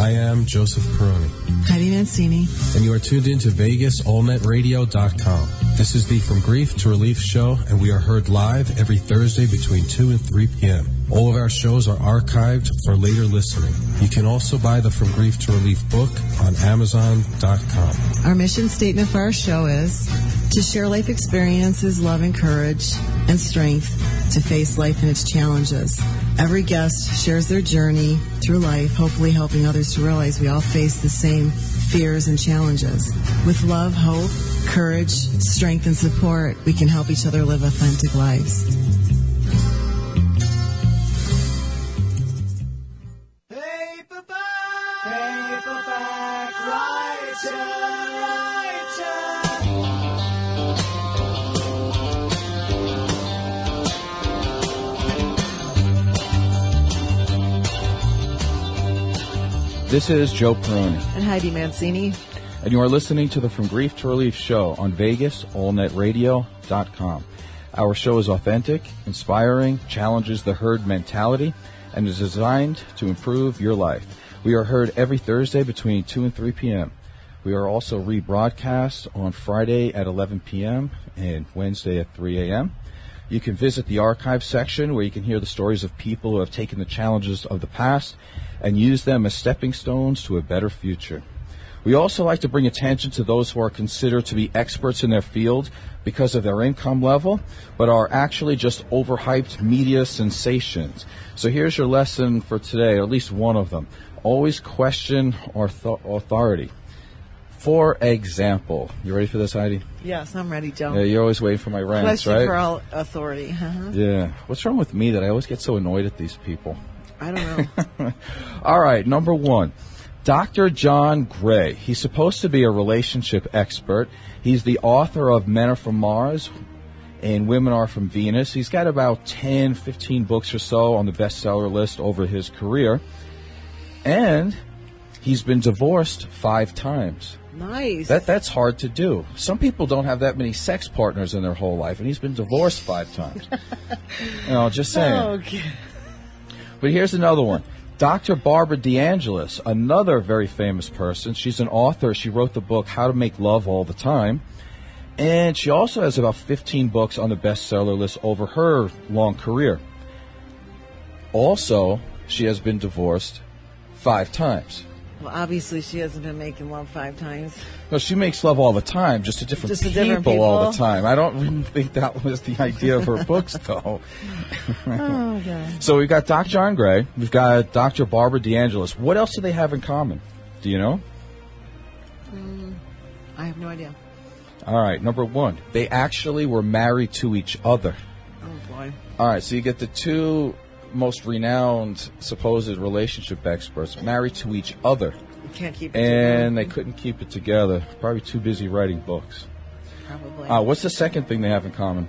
I am Joseph Peroni. Heidi Mancini. And you are tuned in to VegasAllNetRadio.com. This is the From Grief to Relief show, and we are heard live every Thursday between 2 and 3 p.m. All of our shows are archived for later listening. You can also buy the From Grief to Relief book on Amazon.com. Our mission statement for our show is to share life experiences, love and courage, and strength to face life and its challenges. Every guest shares their journey through life, hopefully helping others to realize we all face the same fears and challenges. With love, hope, courage, strength, and support, we can help each other live authentic lives. Paperback writer. This is Joe Peroni. And Heidi Mancini. And you are listening to the From Grief to Relief show on VegasAllNetRadio.com. Our show is authentic, inspiring, challenges the herd mentality, and is designed to improve your life. We are heard every Thursday between 2 and 3 p.m. We are also rebroadcast on Friday at 11 p.m. and Wednesday at 3 a.m. You can visit the archive section where you can hear the stories of people who have taken the challenges of the past and use them as stepping stones to a better future. We also like to bring attention to those who are considered to be experts in their field because of their income level, but are actually just overhyped media sensations. So here's your lesson for today, or at least one of them. Always question authority. For example, you ready for this, Heidi? Yes, I'm ready, Joe. Yeah, you're always waiting for my rants, right? Question for all authority. Uh-huh. Yeah. What's wrong with me that I always get so annoyed at these people? I don't know. All right, number one. Dr. John Gray. He's supposed to be a relationship expert. He's the author of Men Are From Mars and Women Are From Venus. He's got about 10, 15 books or so on the bestseller list over his career. And he's been divorced 5 times. Nice. That's hard to do. Some people don't have that many sex partners in their whole life, and he's been divorced 5 times. Just saying. Okay. But here's another one. Dr. Barbara DeAngelis, another very famous person. She's an author. She wrote the book How to Make Love All the Time. And she also has about 15 books on the bestseller list over her long career. Also, she has been divorced 5 times. Well, obviously she hasn't been making love 5 times. No, she makes love all the time, just to different people all the time. I don't really think that was the idea of her books, though. Oh, God. So we've got Dr. John Gray. We've got Dr. Barbara DeAngelis. What else do they have in common? Do you know? I have no idea. All right, number 1. They actually were married to each other. Oh, boy. All right, so you get the 2 most renowned supposed relationship experts married to each other. You can't keep it together. And they couldn't keep it together. Probably too busy writing books. Probably. What's the second thing they have in common?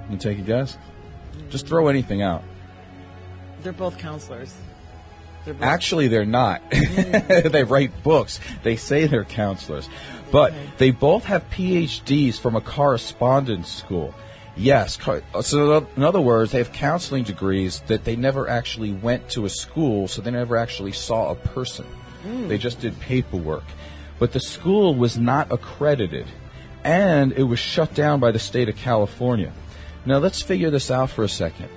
You take a guess? Just throw anything out. They're both counselors. Actually, they're not. They write books. They say they're counselors. But they both have PhDs from a correspondence school. Yes. So in other words, they have counseling degrees that they never actually went to a school, so they never actually saw a person. They just did paperwork. But the school was not accredited, and it was shut down by the state of California. Now, let's figure this out for a second.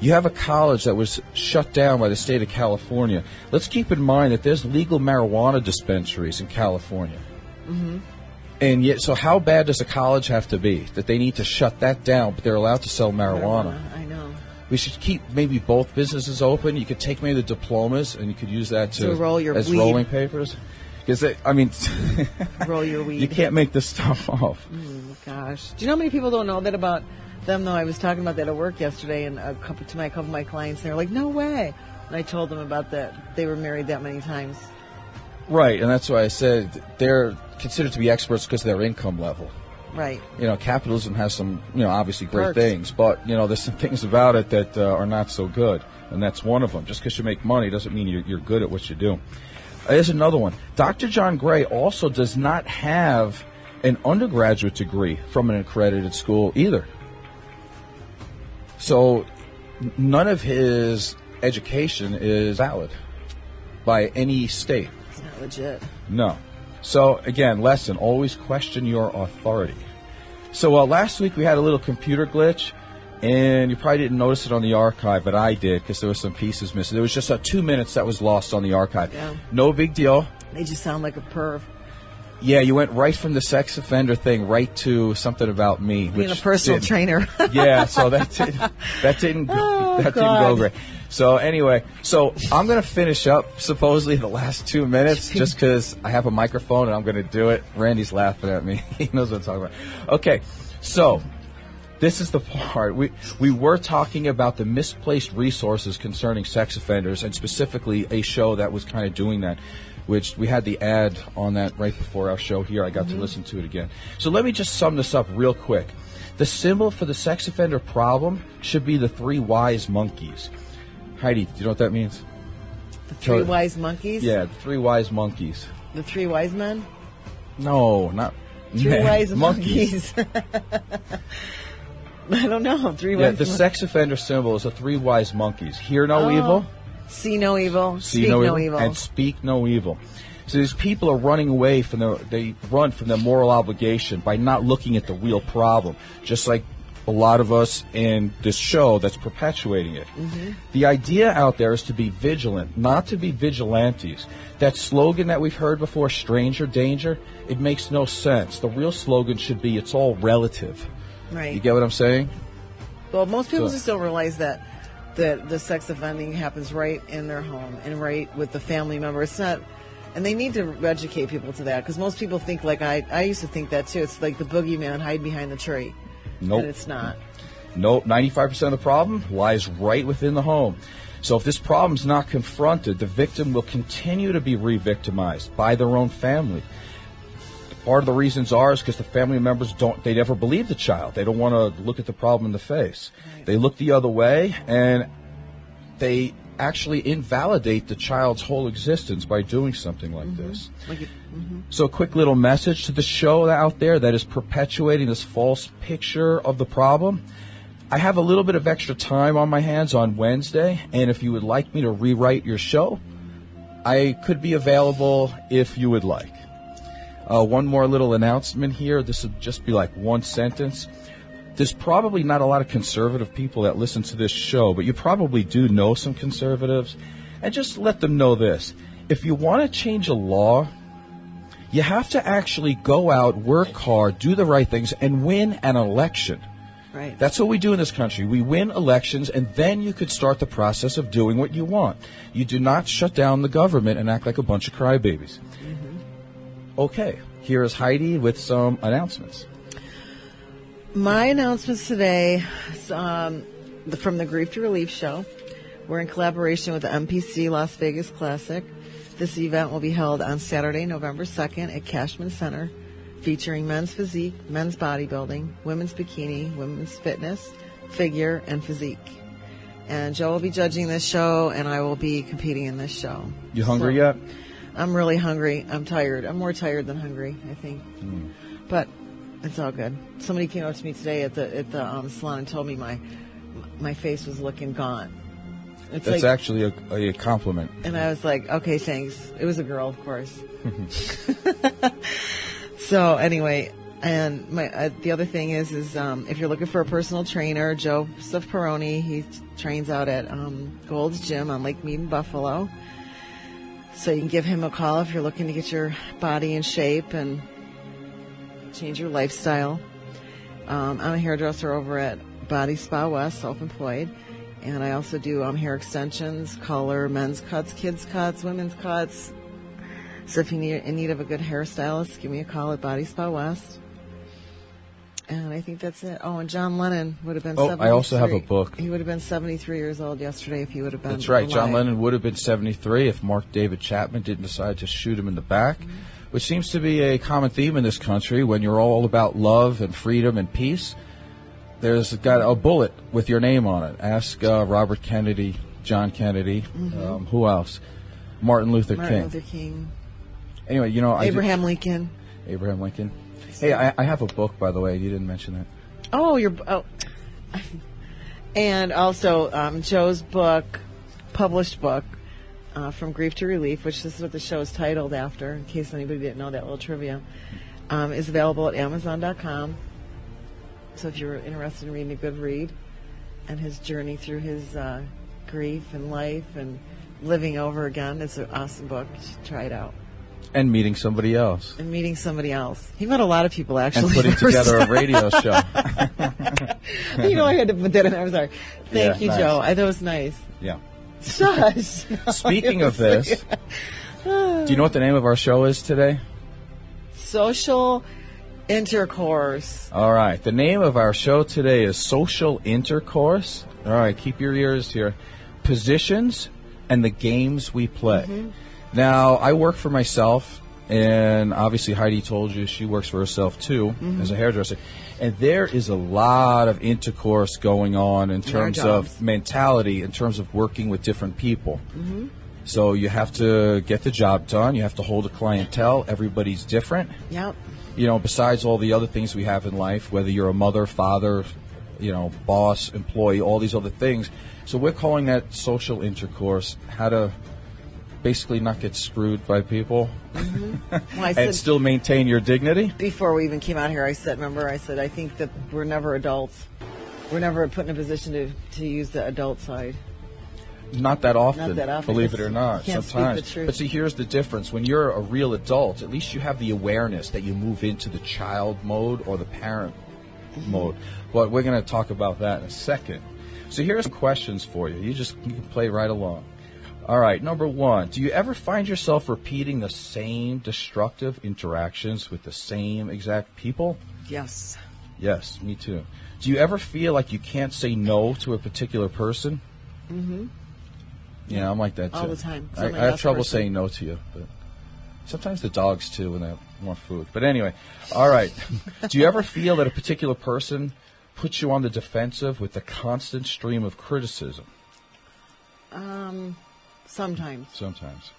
You have a college that was shut down by the state of California. Let's keep in mind that there's legal marijuana dispensaries in California. Mm-hmm. And yet, so how bad does a college have to be that they need to shut that down, but they're allowed to sell marijuana? I know. We should keep maybe both businesses open. You could take maybe the diplomas, and you could use that to roll your as weed. Rolling papers. Because roll your weed. You can't make this stuff off. Gosh, do you know how many people don't know that about them? Though I was talking about that at work yesterday, and a couple of my clients, they're like, "No way!" And I told them about that. They were married that many times. Right, and that's why I said they're considered to be experts because of their income level. Right. Capitalism has some, obviously great Perks. things, but, there's some things about it that are not so good, and that's one of them. Just because you make money doesn't mean you're good at what you do. There's another one. Dr. John Gray also does not have an undergraduate degree from an accredited school either. So none of his education is valid. by any state. It's not legit. No. So, again, lesson, always question your authority. So, last week we had a little computer glitch, and you probably didn't notice it on the archive, but I did because there were some pieces missing. There was just 2 minutes that was lost on the archive. Yeah. No big deal. Made you sound like a perv. Yeah, you went right from the sex offender thing right to something about me. Being a personal trainer. Yeah, so that didn't go great. So anyway, I'm going to finish up supposedly the last 2 minutes just because I have a microphone and I'm going to do it. Randy's laughing at me. He knows what I'm talking about. Okay, so this is the part. We were talking about the misplaced resources concerning sex offenders, and specifically a show that was kind of doing that, which we had the ad on that right before our show here. I got to listen to it again. So let me just sum this up real quick. The symbol for the sex offender problem should be the 3 wise monkeys. Heidi, do you know what that means? The 3 wise monkeys? Yeah, the 3 wise monkeys. The 3 wise men? No, not 3 wise monkeys. I don't know. 3 wise the sex offender symbol is the 3 wise monkeys. Hear no evil. See no evil. See no evil. And speak no evil. So these people are running away from their moral obligation by not looking at the real problem, just like a lot of us in this show that's perpetuating it. Mm-hmm. The idea out there is to be vigilant, not to be vigilantes. That slogan that we've heard before, stranger danger, it makes no sense. The real slogan should be, it's all relative. Right. You get what I'm saying? Well, most people just don't realize that the sex offending happens right in their home and right with the family member. It's not, and they need to educate people to that, because most people think, like I used to think that too. It's like the boogeyman hide behind the tree. Nope. And it's not. Nope. 95% of the problem lies right within the home. So if this problem's not confronted, the victim will continue to be re-victimized by their own family. Part of the reasons is because the family members they never believe the child. They don't want to look at the problem in the face. Right. They look the other way, and they actually invalidate the child's whole existence by doing something like this. So a quick little message to the show out there that is perpetuating this false picture of the problem. I have a little bit of extra time on my hands on Wednesday, and if you would like me to rewrite your show, I could be available if you would like. One more little announcement here. This would just be like one sentence. There's probably not a lot of conservative people that listen to this show, but you probably do know some conservatives. And just let them know this. If you want to change a law, you have to actually go out, work hard, do the right things, and win an election. Right. That's what we do in this country. We win elections, and then you could start the process of doing what you want. You do not shut down the government and act like a bunch of crybabies. Okay, here is Heidi with some announcements. My announcements today is from the Grief to Relief show. We're in collaboration with the MPC Las Vegas Classic. This event will be held on Saturday, November 2nd at Cashman Center, featuring men's physique, men's bodybuilding, women's bikini, women's fitness, figure, and physique. And Joe will be judging this show, and I will be competing in this show. You hungry yet? I'm really hungry. I'm tired. I'm more tired than hungry, I think. But it's all good. Somebody came up to me today at the salon and told me my face was looking gaunt. That's actually a compliment. And I was like, okay, thanks. It was a girl, of course. So anyway, and the other thing is if you're looking for a personal trainer, Joseph Peroni, he trains out at Gold's Gym on Lake Mead in Buffalo. So you can give him a call if you're looking to get your body in shape and change your lifestyle. I'm a hairdresser over at Body Spa West, self-employed. And I also do hair extensions, color, men's cuts, kids' cuts, women's cuts. So if you're in need of a good hairstylist, give me a call at Body Spa West. And I think that's it. Oh, and John Lennon would have been 73. I also have a book. He would have been 73 years old yesterday if he would have been That's right. alive. John Lennon would have been 73 if Mark David Chapman didn't decide to shoot him in the back, which seems to be a common theme in this country. When you're all about love and freedom and peace, there's got a bullet with your name on it. Ask Robert Kennedy, John Kennedy, who else? Martin Luther King. Anyway, Abraham Lincoln. Abraham Lincoln. Hey, I have a book, by the way. You didn't mention that. And also Joe's book, published book, From Grief to Relief, which this is what the show is titled after, in case anybody didn't know that little trivia, is available at Amazon.com. So if you're interested in reading a good read and his journey through his grief and life and living over again, it's an awesome book. You should try it out. And meeting somebody else. And meeting somebody else. He met a lot of people, actually. And putting together a radio show. You know, I had to put that in there. I'm sorry. Thank you, nice. Joe. I thought it was nice. Yeah. Shush. Speaking of this, do you know what the name of our show is today? Social intercourse. All right. The name of our show today is Social Intercourse. All right. Keep your ears here. Positions and the games we play. Mm-hmm. Now, I work for myself, and obviously Heidi told you she works for herself, too, as a hairdresser. And there is a lot of intercourse going on in terms of mentality, in terms of working with different people. Mm-hmm. So you have to get the job done. You have to hold a clientele. Everybody's different. Yep. You know, besides all the other things we have in life, whether you're a mother, father, you know, boss, employee, all these other things. So we're calling that social intercourse, how to basically not get screwed by people well, and still maintain your dignity. Before we even came out here, I said, I think that we're never adults. We're never put in a position to use the adult side. Not that often, Not that often. believe it or not. Can't Sometimes. Speak the truth. But see, here's the difference. When you're a real adult, at least you have the awareness that you move into the child mode or the parent mode. But we're going to talk about that in a second. So here's some questions for you. You can play right along. All right, number one, do you ever find yourself repeating the same destructive interactions with the same exact people? Yes. Yes, me too. Do you ever feel like you can't say no to a particular person? Mm-hmm. Yeah, I'm like that too. All the time. I have trouble saying no to you, but sometimes the dogs too when they want food. But anyway, all right. Do you ever feel that a particular person puts you on the defensive with the constant stream of criticism? Sometimes. Sometimes.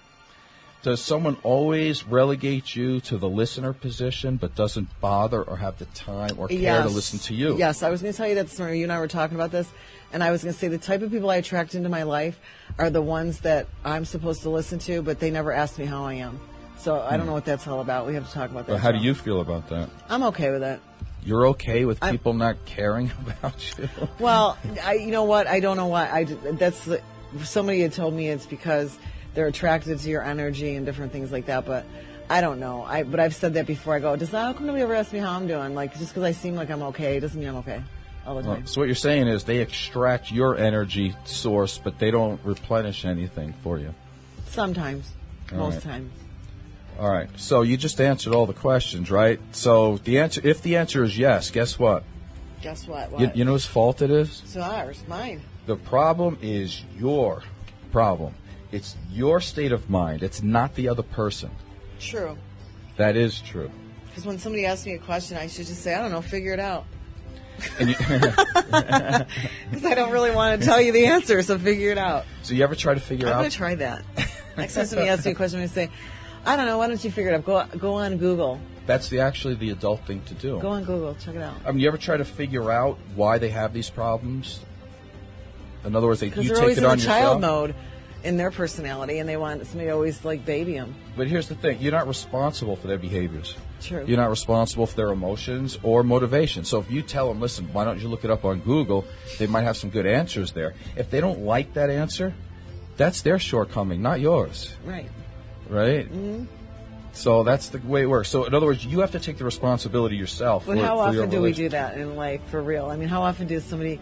Does someone always relegate you to the listener position but doesn't bother or have the time or care to listen to you? Yes, I was going to tell you that this morning. You and I were talking about this, and I was going to say the type of people I attract into my life are the ones that I'm supposed to listen to, but they never ask me how I am. So I don't know what that's all about. We have to talk about that. Well, how do you feel about that? I'm okay with it. You're okay with people not caring about you? Well, you know what? I don't know why. Somebody had told me it's because they're attracted to your energy and different things like that, but I don't know. But I've said that before. I go, how come nobody ever ask me how I'm doing? Like, just because I seem like I'm okay doesn't mean I'm okay all the time. So what you're saying is they extract your energy source, but they don't replenish anything for you. Sometimes. Most times. All right. So you just answered all the questions, right? So if the answer is yes, guess what? Guess what? You know whose fault it is? It's ours. Mine. The problem is your problem. It's your state of mind. It's not the other person. True. That is true. Because when somebody asks me a question, I should just say, I don't know, figure it out. Because I don't really want to tell you the answer, so figure it out. So you ever try to figure out? I'm going to try that. Next time somebody asks me a question, I'm going to say, I don't know, why don't you figure it out? Go on Google. That's actually the adult thing to do. Go on Google, check it out. I mean, you ever try to figure out why they have these problems? In other words, you take it on yourself? Because they're always in the child mode in their personality, and they want somebody to always, baby them. But here's the thing. You're not responsible for their behaviors. True. You're not responsible for their emotions or motivation. So if you tell them, listen, why don't you look it up on Google, they might have some good answers there. If they don't like that answer, that's their shortcoming, not yours. Right. Right? Mm-hmm. So that's the way it works. So in other words, you have to take the responsibility yourself. But how often do we do that in life, for real? I mean, how often does somebody,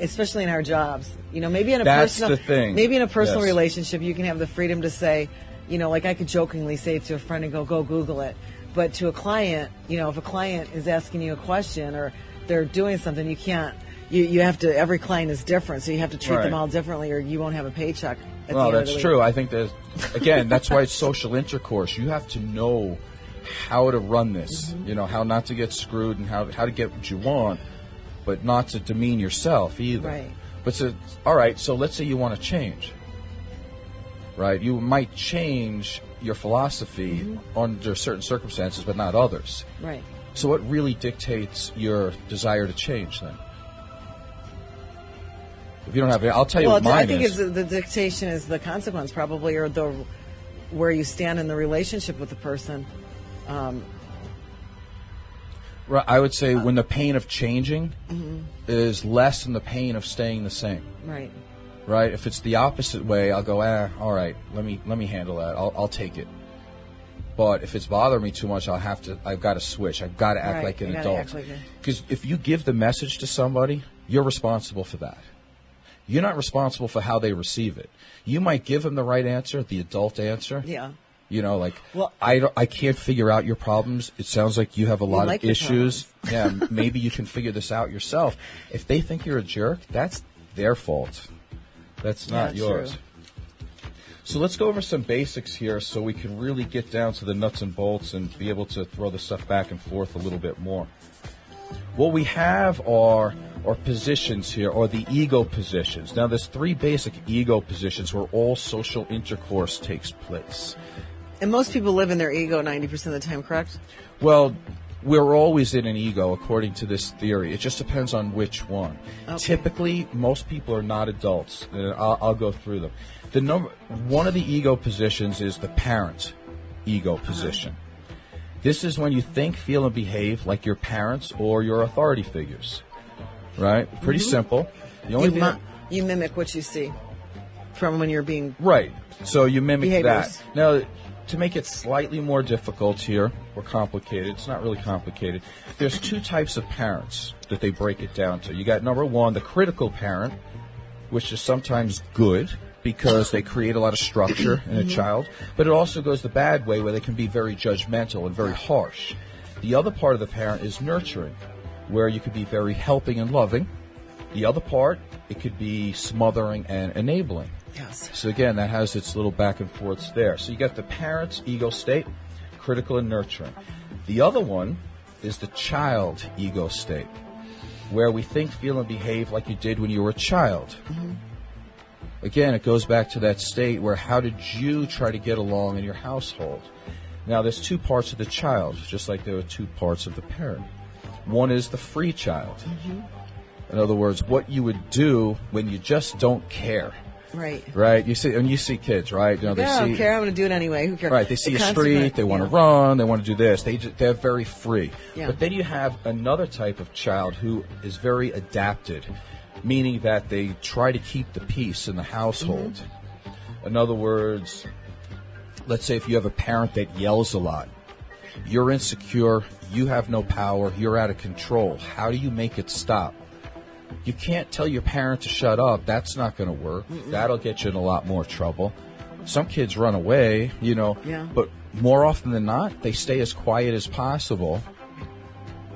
especially in our jobs, maybe in a personal relationship, you can have the freedom to say, like I could jokingly say to a friend and go Google it. But to a client, if a client is asking you a question or they're doing something, you can't. You have to. Every client is different, so you have to treat them all differently, or you won't have a paycheck. Well, that's true. I think that, again, that's why it's social intercourse. You have to know how to run this, how not to get screwed and how to get what you want, but not to demean yourself either. Right. But all right, so let's say you want to change, right? You might change your philosophy under certain circumstances, but not others. Right. So what really dictates your desire to change then? If you don't have it, I'll tell you what mine I think is. it's the dictation is the consequence probably, or the where you stand in the relationship with the person. Right, I would say when the pain of changing is less than the pain of staying the same. Right. Right. If it's the opposite way, I'll go, all right, let me handle that. I'll take it. But if it's bothering me too much, I've got to switch. I've got to act like an adult. Because if you give the message to somebody, you're responsible for that. You're not responsible for how they receive it. You might give them the right answer, the adult answer. Yeah. You know, like, I can't figure out your problems. It sounds like you have a lot of issues. Yeah, maybe you can figure this out yourself. If they think you're a jerk, that's their fault. That's not yours. True. So let's go over some basics here so we can really get down to the nuts and bolts and be able to throw the stuff back and forth a little bit more. What we have are positions here, or the ego positions. Now, there's 3 basic ego positions where all social intercourse takes place. And most people live in their ego 90% of the time, correct? Well, we're always in an ego, according to this theory. It just depends on which one. Okay. Typically, most people are not adults. I'll go through them. One of the ego positions is the parent ego position. This is when you think, feel, and behave like your parents or your authority figures. Right? Pretty simple. The only you mimic what you see from when you're being... Right. So you mimic behaviors. that. Now, to make it slightly more difficult here, or complicated, it's not really complicated, there's 2 types of parents that they break it down to. You got number 1, the critical parent, which is sometimes good because they create a lot of structure in a child, but it also goes the bad way where they can be very judgmental and very harsh. The other part of the parent is nurturing, where you could be very helping and loving. The other part, it could be smothering and enabling. Yes. So again, that has its little back and forths there. So you got the parent's ego state, critical and nurturing. The other one is the child ego state, where we think, feel, and behave like you did when you were a child. Again, it goes back to that state where how did you try to get along in your household? Now, there's 2 parts of the child, just like there are 2 parts of the parent. One is the free child. In other words, what you would do when you just don't care. Right. Right. You see kids, right? You know, I don't care. I'm going to do it anyway. Who cares? Right. They see a street. They want to run. They want to do this. They're very free. Yeah. But then you have another type of child who is very adapted, meaning that they try to keep the peace in the household. In other words, let's say if you have a parent that yells a lot, you're insecure, you have no power, you're out of control. How do you make it stop? You can't tell your parent to shut up. That's not going to work. That'll get you in a lot more trouble. Some kids run away, you know, but more often than not, they stay as quiet as possible,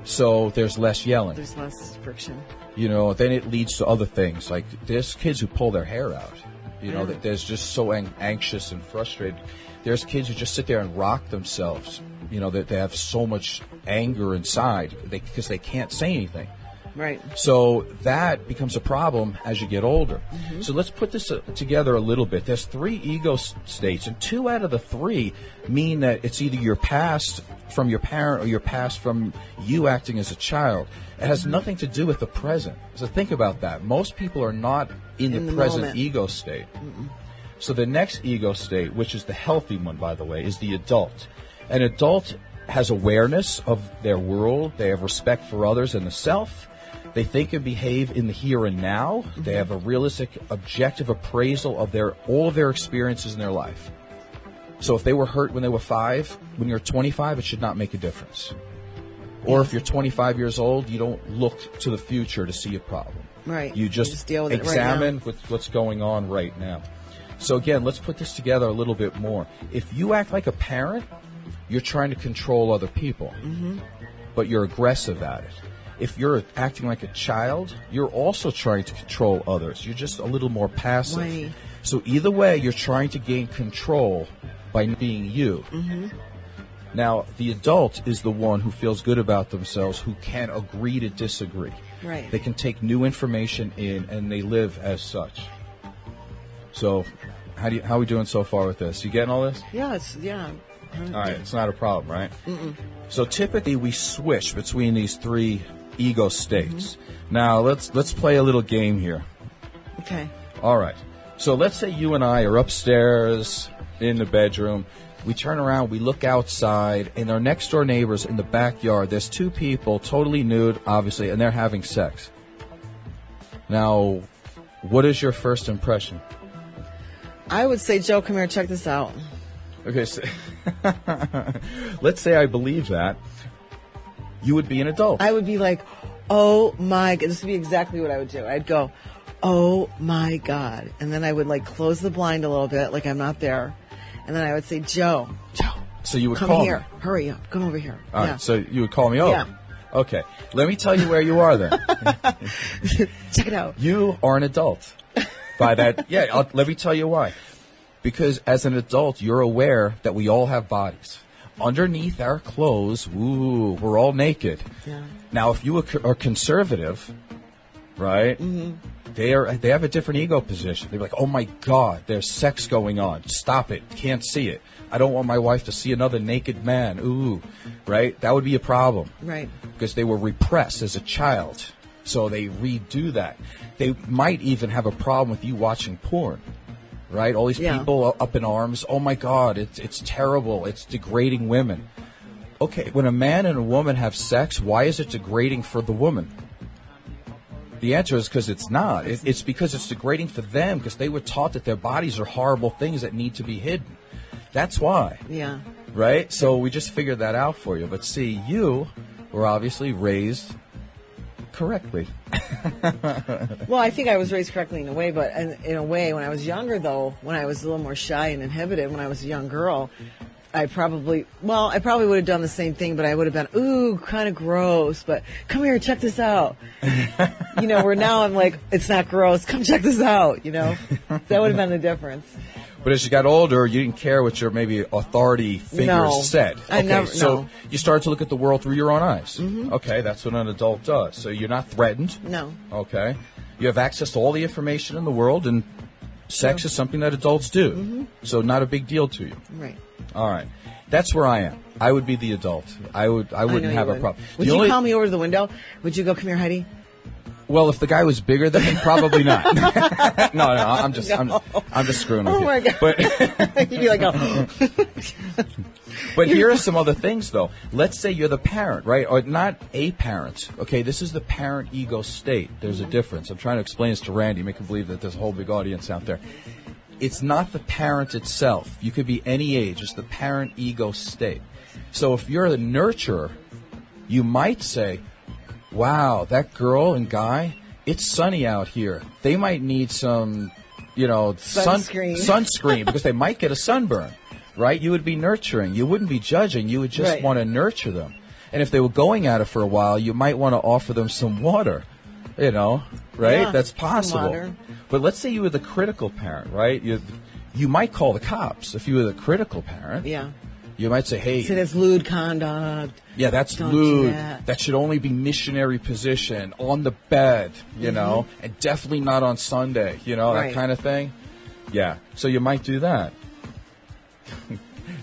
so there's less yelling. There's less friction. You know, then it leads to other things. Like there's kids who pull their hair out. You know, that there's just so anxious and frustrated. There's kids who just sit there and rock themselves. You know, that they have so much anger inside because they can't say anything. Right. So that becomes a problem as you get older. So let's put this together a little bit. There's 3 ego states, and 2 out of the 3 mean that it's either your past from your parent or your past from you acting as a child. It has nothing to do with the present. So think about that. Most people are not in the present moment. Ego state. So the next ego state, which is the healthy one, by the way, is the adult. An adult has awareness of their world. They have respect for others and the self. They think and behave in the here and now. They have a realistic, objective appraisal of all of their experiences in their life. So if they were hurt when they were 5, when you're 25, it should not make a difference. Or if you're 25 years old, you don't look to the future to see a problem. Right. You just deal with examine it right what's going on right now. So again, let's put this together a little bit more. If you act like a parent, you're trying to control other people, but you're aggressive at it. If you're acting like a child, you're also trying to control others. You're just a little more passive. Right. So either way, you're trying to gain control by being you. Now, the adult is the one who feels good about themselves, who can agree to disagree. Right. They can take new information in, and they live as such. So how are we doing so far with this? You getting all this? Yeah, All right, it's not a problem, right? So typically we switch between these 3 ego states. Now let's play a little game here. Okay. All right. So let's say you and I are upstairs in the bedroom. We turn around, we look outside, and our next door neighbors in the backyard, there's two people, totally nude, obviously, and they're having sex. Now, what is your first impression? I would say, Joe, come here, check this out. Okay, so let's say I believe that. You would be an adult. I would be like, oh my God. This would be exactly what I would do. I'd go, oh my God. And then I would like close the blind a little bit, like I'm not there. And then I would say, Joe. So you would come call here. me. Hurry up. Come over here. All right, so you would call me over. Yeah. Okay. Let me tell you where you are then. Check it out. You are an adult. By that, let me tell you why. Because as an adult, you're aware that we all have bodies. Underneath our clothes, we're all naked. Yeah. Now, if you are conservative, right, they have a different ego position. They're like, oh my God, there's sex going on. Stop it. Can't see it. I don't want my wife to see another naked man. Ooh, right? That would be a problem. Right. Because they were repressed as a child. So they redo that. They might even have a problem with you watching porn. Right? All these people up in arms. Oh my God, it's terrible. It's degrading women. Okay, when a man and a woman have sex, why is it degrading for the woman? The answer is because it's not. It's because it's degrading for them because they were taught that their bodies are horrible things that need to be hidden. That's why. Yeah. Right? So we just figured that out for you. But see, you were obviously raised correctly. Well, I think I was raised correctly in a way, but in a way, when I was younger, though, when I was a little more shy and inhibited, when I was a young girl, I probably would have done the same thing, but I would have been, ooh, kind of gross, but come here, check this out. Where now I'm like, it's not gross, come check this out, That would have been the difference. But as you got older, you didn't care what your maybe authority figures said. Okay, so you started to look at the world through your own eyes. Mm-hmm. Okay, that's what an adult does. So you're not threatened. No. Okay. You have access to all the information in the world, and sex is something that adults do. Mm-hmm. So not a big deal to you. Right. All right. That's where I am. I would be the adult. I wouldn't have a problem. Would you call me over to the window? Would you go, come here, Heidi? Well, if the guy was bigger than me, probably not. No, I'm just screwing with you. Oh my God! But you'd be like, oh. But here are some other things, though. Let's say you're the parent, right? Or not a parent. Okay, this is the parent ego state. There's a difference. I'm trying to explain this to Randy, make him believe that there's a whole big audience out there. It's not the parent itself. You could be any age. It's the parent ego state. So if you're the nurturer, you might say, wow, that girl and guy, it's sunny out here. They might need some, sunscreen because they might get a sunburn, right? You would be nurturing. You wouldn't be judging. You would just want to nurture them. And if they were going at it for a while, you might want to offer them some water, right? Yeah, that's possible. But let's say you were the critical parent, right? You might call the cops if you were the critical parent. Yeah. You might say, hey. So that's lewd conduct. Yeah, that's lewd. That should only be missionary position, on the bed, and definitely not on Sunday, that kind of thing. Yeah, so you might do that.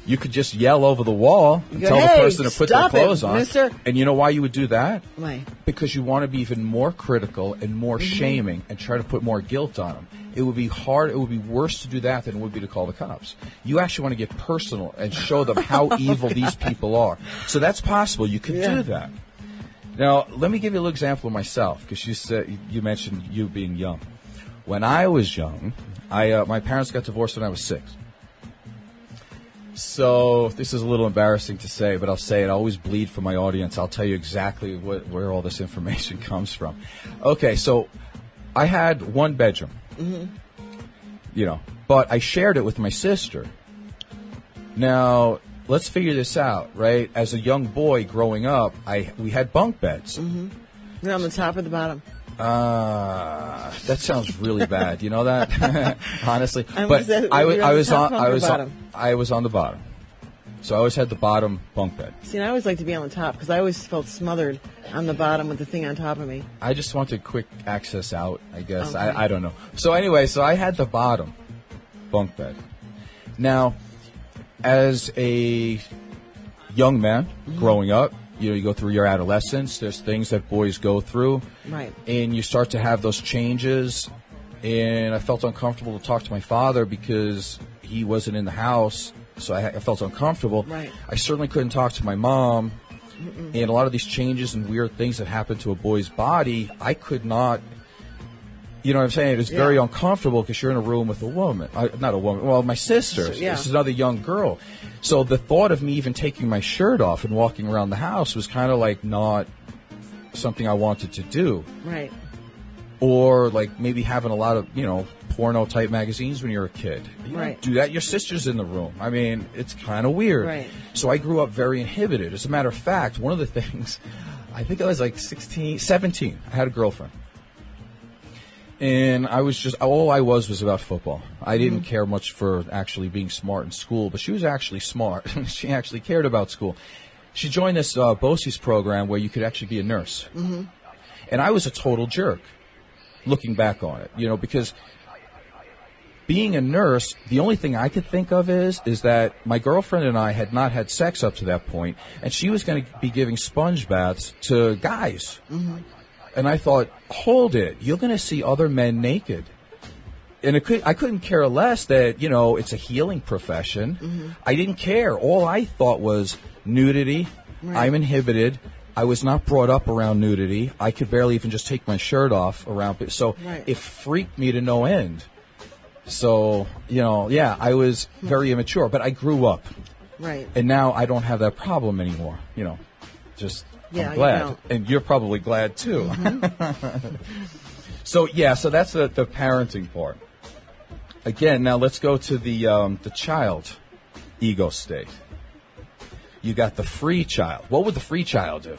You could just yell over the wall and tell the person to put their clothes on. Mister. And you know why you would do that? Why? Because you want to be even more critical and more shaming and try to put more guilt on them. It would be hard. It would be worse to do that than it would be to call the cops. You actually want to get personal and show them how evil these people are. So that's possible. You could do that. Now, let me give you a little example of myself, because you mentioned you being young. When I was young, my parents got divorced when I was 6. So this is a little embarrassing to say, but I'll say it. I always bleed for my audience. I'll tell you exactly where all this information comes from. Okay, so I had one bedroom. But I shared it with my sister. Now, let's figure this out, right? As a young boy growing up, we had bunk beds. You're on the top or the bottom? That sounds really bad. You know that? Honestly. I was on the bottom. So I always had the bottom bunk bed. See, and I always like to be on the top because I always felt smothered on the bottom with the thing on top of me. I just wanted quick access out, I guess. Okay. I don't know. So anyway, I had the bottom bunk bed. Now, as a young man growing up, you go through your adolescence. There's things that boys go through. Right. And you start to have those changes and I felt uncomfortable to talk to my father because he wasn't in the house, so I felt uncomfortable. Right. I certainly couldn't talk to my mom, and a lot of these changes and weird things that happen to a boy's body, I could not. You know what I'm saying? It's very uncomfortable because you're in a room with a woman. Not a woman. Well, my sister. Yeah. This is another young girl. So the thought of me even taking my shirt off and walking around the house was kind of like not something I wanted to do. Right. Or like maybe having a lot of, porno-type magazines when you're a kid. You Right. don't do that. Your sister's in the room. I mean, it's kind of weird. Right. So I grew up very inhibited. As a matter of fact, one of the things, I think I was like 17. I had a girlfriend. And I was just, all I was about football. I didn't care much for actually being smart in school, but she was actually smart. She actually cared about school. She joined this BOCES program where you could actually be a nurse. Mm-hmm. And I was a total jerk, looking back on it, because being a nurse, the only thing I could think of is that my girlfriend and I had not had sex up to that point, and she was going to be giving sponge baths to guys. Mm-hmm. And I thought, hold it, you're going to see other men naked. And I couldn't care less that, it's a healing profession. Mm-hmm. I didn't care. All I thought was nudity. Right. I'm inhibited. I was not brought up around nudity. I could barely even just take my shirt off around. So It freaked me to no end. So, I was very immature. But I grew up. Right. And now I don't have that problem anymore. Just... Yeah, I'm glad, and you're probably glad too. Mm-hmm. So that's the parenting part. Again, now let's go to the child ego state. You got the free child. What would the free child do?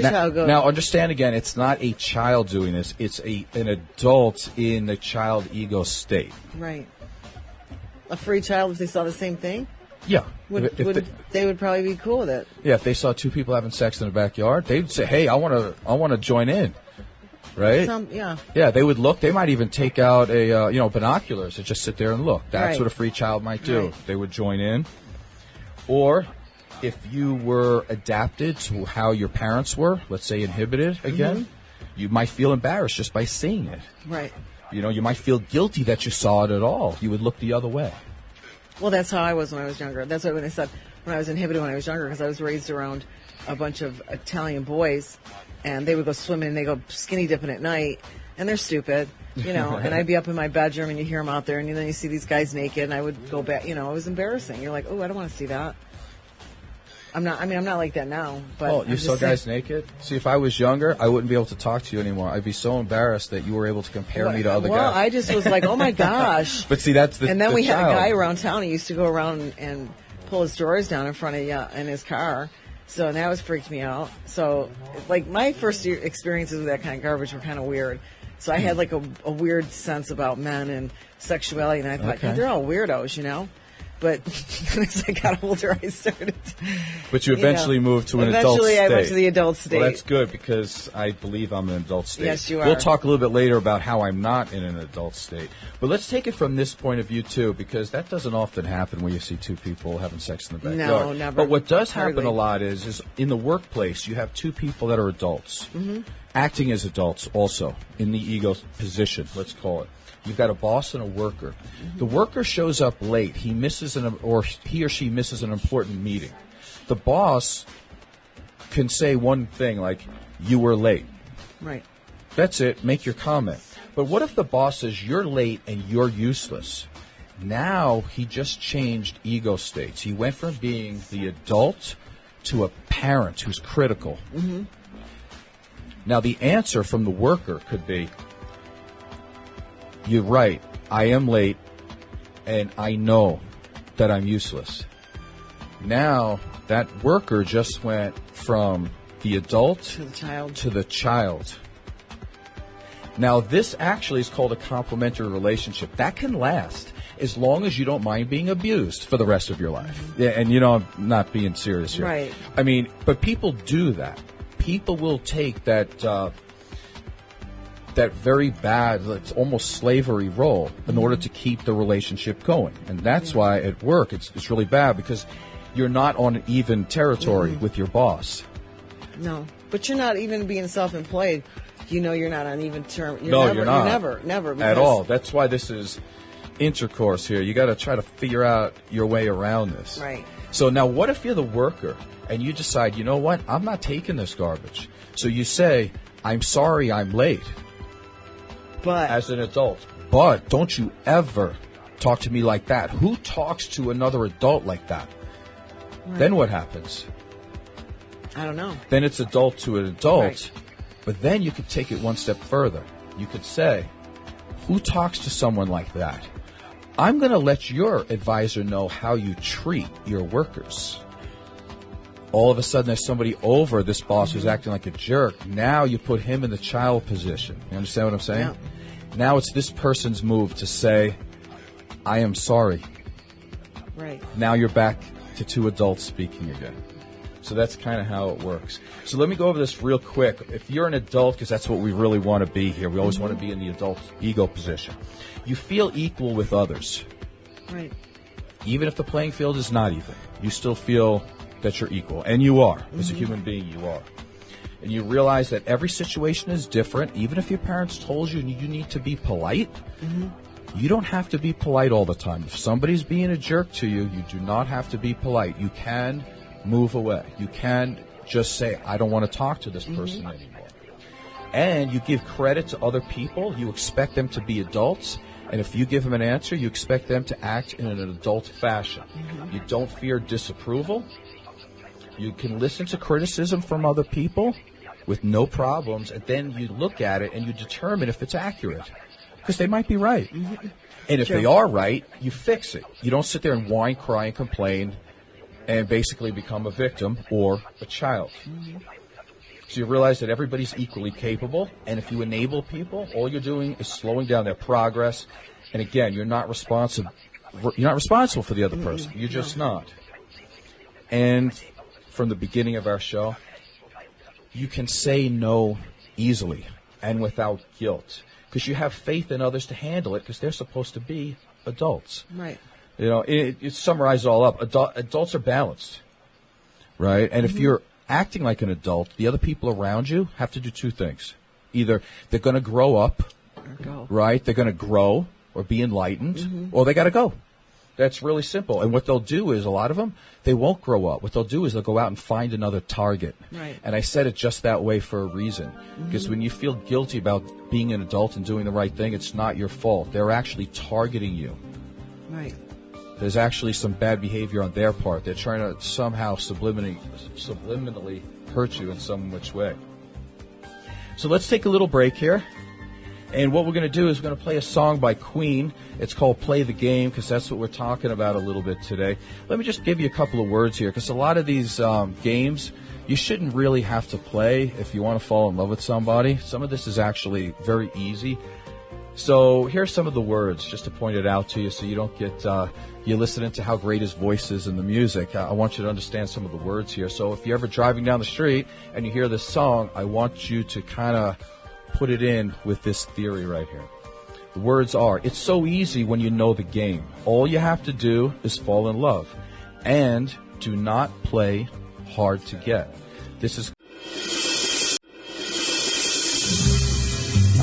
Child go. Now, understand again, it's not a child doing this; it's an adult in the child ego state. Right. A free child, if they saw the same thing. Yeah. They would probably be cool with it. Yeah, if they saw two people having sex in the backyard, they'd say, "Hey, I want to join in." Right? Yeah, they would look. They might even take out binoculars and just sit there and look. That's what a free child might do. Right. They would join in. Or if you were adapted to how your parents were, let's say inhibited again, you might feel embarrassed just by seeing it. Right. You might feel guilty that you saw it at all. You would look the other way. Well, that's how I was when I was younger. That's what when they said when I was inhibited when I was younger, because I was raised around a bunch of Italian boys, and they would go swimming and they go skinny dipping at night, and they're stupid, and I'd be up in my bedroom and you hear them out there, and then you see these guys naked, and I would go back, it was embarrassing. You're like, oh, I don't want to see that. I'm not like that now. But you saw guys naked? See, if I was younger, I wouldn't be able to talk to you anymore. I'd be so embarrassed that you were able to compare me to other guys. Well, I just was like, oh my gosh. But see, that's the And then we child. had a guy around town. He used to go around and pull his drawers down in front of you in his car. So that was freaked me out. So, like, my first experiences with that kind of garbage were kind of weird. So I had like a weird sense about men and sexuality, and I thought, God, they're all weirdos, But as I got older, I started. But you eventually moved to an adult state. Eventually, I went to the adult state. Well, that's good because I believe I'm in an adult state. Yes, you are. We'll talk a little bit later about how I'm not in an adult state. But let's take it from this point of view, too, because that doesn't often happen where you see two people having sex in the backyard. No, never. But what does happen Hardly. a lot is in the workplace, you have two people that are adults, acting as adults also in the ego position, let's call it. You've got a boss and a worker. Mm-hmm. The worker shows up late. He or she misses an important meeting. The boss can say one thing like, "You were late." Right. That's it. Make your comment. But what if the boss says, "You're late and you're useless"? Now he just changed ego states. He went from being the adult to a parent who's critical. Mm-hmm. Now the answer from the worker could be, "You're right. I am late, and I know that I'm useless." Now, that worker just went from the adult to the child. Now, this actually is called a complementary relationship. That can last as long as you don't mind being abused for the rest of your life. Yeah, and I'm not being serious here. Right. I mean, but people do that. People will take that very bad, it's almost slavery role in order to keep the relationship going. And that's why at work it's really bad, because you're not on an even territory with your boss. No, but you're not even being self-employed. you know you're not on even term. You're not. Never. At all. That's why this is intercourse here. You got to try to figure out your way around this. Right. So now what if you're the worker and you decide, you know what, I'm not taking this garbage. So you say, I'm sorry I'm late. But as an adult. But don't you ever talk to me like that. Who talks to another adult like that? Right. Then what happens? I don't know. Then it's adult to an adult. Right. But then you could take it one step further. You could say, who talks to someone like that? I'm going to let your advisor know how you treat your workers. All of a sudden, there's somebody over this boss who's acting like a jerk. Now you put him in the child position. You understand what I'm saying? Yeah. Now it's this person's move to say, I am sorry. Right. Now you're back to two adults speaking again. So that's kind of how it works. So let me go over this real quick. If you're an adult, because that's what we really want to be here, we always want to be in the adult ego position. You feel equal with others. Right. Even if the playing field is not even, you still feel that you're equal. And you are. As a human being, you are. And you realize that every situation is different. Even if your parents told you you need to be polite, you don't have to be polite all the time. If somebody's being a jerk to you, you do not have to be polite. You can move away. You can just say, I don't want to talk to this person anymore. And you give credit to other people. You expect them to be adults. And if you give them an answer, you expect them to act in an adult fashion. You don't fear disapproval. You can listen to criticism from other people with no problems. And then you look at it and you determine if it's accurate. Because they might be right. And if they are right, you fix it. You don't sit there and whine, cry, and complain and basically become a victim or a child. So you realize that everybody's equally capable, and if you enable people, all you're doing is slowing down their progress. And again, you're not responsible for the other person. You're just not. And from the beginning of our show, you can say no easily and without guilt because you have faith in others to handle it because they're supposed to be adults. Right. You know, it summarizes it all up. Adults are balanced, right? And if you're acting like an adult, the other people around you have to do two things. Either they're going to grow up, right? They're going to grow or be enlightened, or they got to go. That's really simple. And what they'll do is, a lot of them, they won't grow up. What they'll do is they'll go out and find another target. Right. And I said it just that way for a reason. Because when you feel guilty about being an adult and doing the right thing, it's not your fault. They're actually targeting you. Right. There's actually some bad behavior on their part. They're trying to somehow subliminally hurt you in some which way. So let's take a little break here. And what we're going to do is we're going to play a song by Queen. It's called Play the Game because that's what we're talking about a little bit today. Let me just give you a couple of words here because a lot of these games you shouldn't really have to play if you want to fall in love with somebody. Some of this is actually very easy. So here's some of the words just to point it out to you so you don't get you listening to how great his voice is in the music. I want you to understand some of the words here. So if you're ever driving down the street and you hear this song, I want you to kind of put it in with this theory right here. The words are, it's so easy when you know the game. All you have to do is fall in love. And do not play hard to get. This is...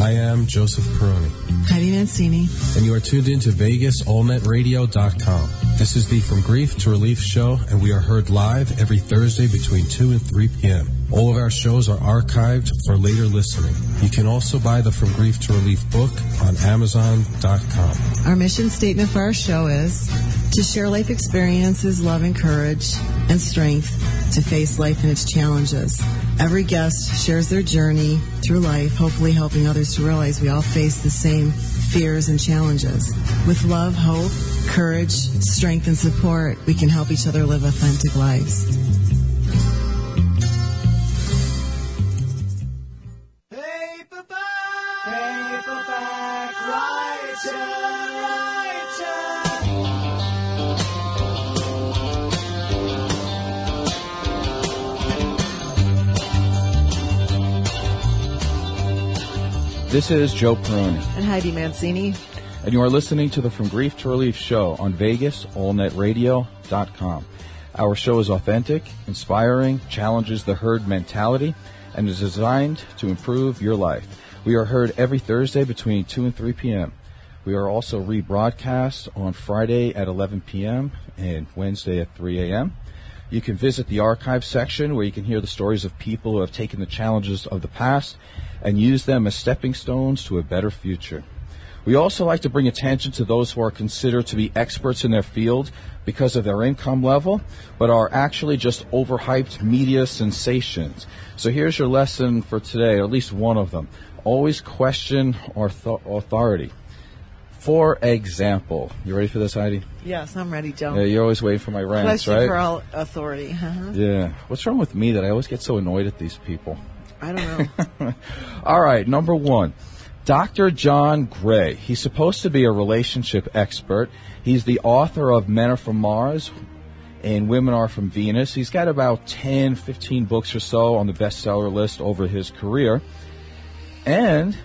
I am Joseph Peroni. Heidi Mancini. And you are tuned in to VegasAllNetRadio.com. This is the From Grief to Relief show, and we are heard live every Thursday between 2 and 3 p.m. All of our shows are archived for later listening. You can also buy the From Grief to Relief book on Amazon.com. Our mission statement for our show is to share life experiences, love and courage, and strength to face life and its challenges. Every guest shares their journey through life, hopefully helping others to realize we all face the same fears and challenges. With love, hope, courage, strength, and support, we can help each other live authentic lives. Paperback writer. This is Joe Peroni. And Heidi Mancini. And you are listening to the From Grief to Relief show on VegasAllNetRadio.com. Our show is authentic, inspiring, challenges the herd mentality, and is designed to improve your life. We are heard every Thursday between 2 and 3 p.m. We are also rebroadcast on Friday at 11 p.m. and Wednesday at 3 a.m. You can visit the archive section where you can hear the stories of people who have taken the challenges of the past and use them as stepping stones to a better future. We also like to bring attention to those who are considered to be experts in their field because of their income level, but are actually just overhyped media sensations. So here's your lesson for today, or at least one of them. Always question authority. For example, you ready for this, Heidi? Yes, I'm ready, Joe. Yeah, you're always waiting for my rants, Question right? for all authority. Uh-huh. Yeah. What's wrong with me that I always get so annoyed at these people? I don't know. All right, number one. Dr. John Gray. He's supposed to be a relationship expert. He's the author of Men Are From Mars and Women Are From Venus. He's got about 10, 15 books or so on the bestseller list over his career. And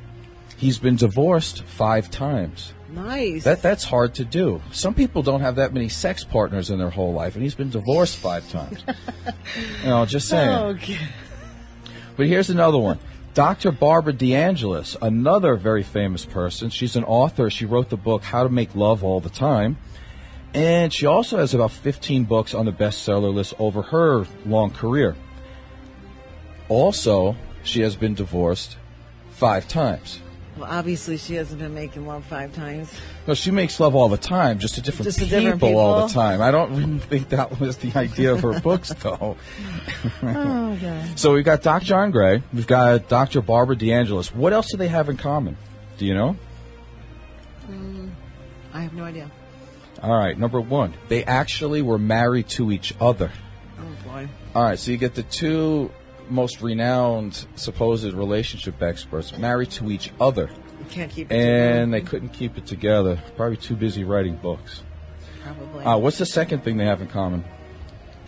he's been divorced 5 times. Nice. That's hard to do. Some people don't have that many sex partners in their whole life, and he's been divorced 5 times. Just saying. Okay. But here's another one. Dr. Barbara DeAngelis, another very famous person. She's an author. She wrote the book How to Make Love All the Time. And she also has about 15 books on the bestseller list over her long career. Also, she has been divorced 5 times. Well, obviously, she hasn't been making love 5 times. No, she makes love all the time, just to different people all the time. I don't really think that was the idea of her books, though. Oh, God. So we've got Dr. John Gray. We've got Dr. Barbara DeAngelis. What else do they have in common? Do you know? I have no idea. All right, number 1. They actually were married to each other. Oh, boy. All right, so you get the 2 most renowned supposed relationship experts married to each other. You can't keep it And they couldn't keep it together. Probably too busy writing books. Probably. What's the second thing they have in common?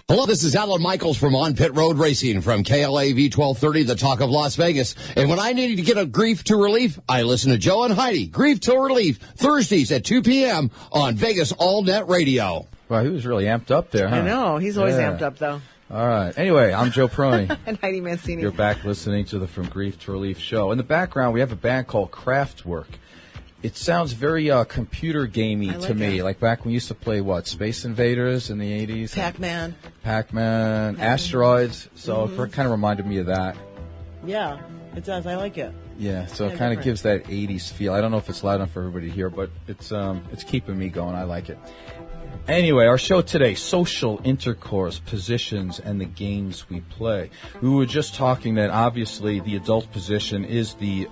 Hello, this is Alan Michaels from On Pit Road Racing from KLAV 1230, the talk of Las Vegas. And when I need to get a grief to relief, I listen to Joe and Heidi. Grief to Relief, Thursdays at 2 p.m. on Vegas All Net Radio. Wow, he was really amped up there, huh? I know. He's always amped up, though. All right. Anyway, I'm Joe Prony. And Heidi Mancini. You're back listening to the From Grief to Relief show. In the background, we have a band called Kraftwerk. It sounds very computer gamey to me. Like back when we used to play, Space Invaders in the 80s? Pac-Man, Asteroids. So it kind of reminded me of that. Yeah, it does. I like it. Yeah, so it kind of gives that 80s feel. I don't know if it's loud enough for everybody to hear, but it's keeping me going. I like it. Anyway, our show today, social intercourse, positions, and the games we play. We were just talking that obviously the adult position is the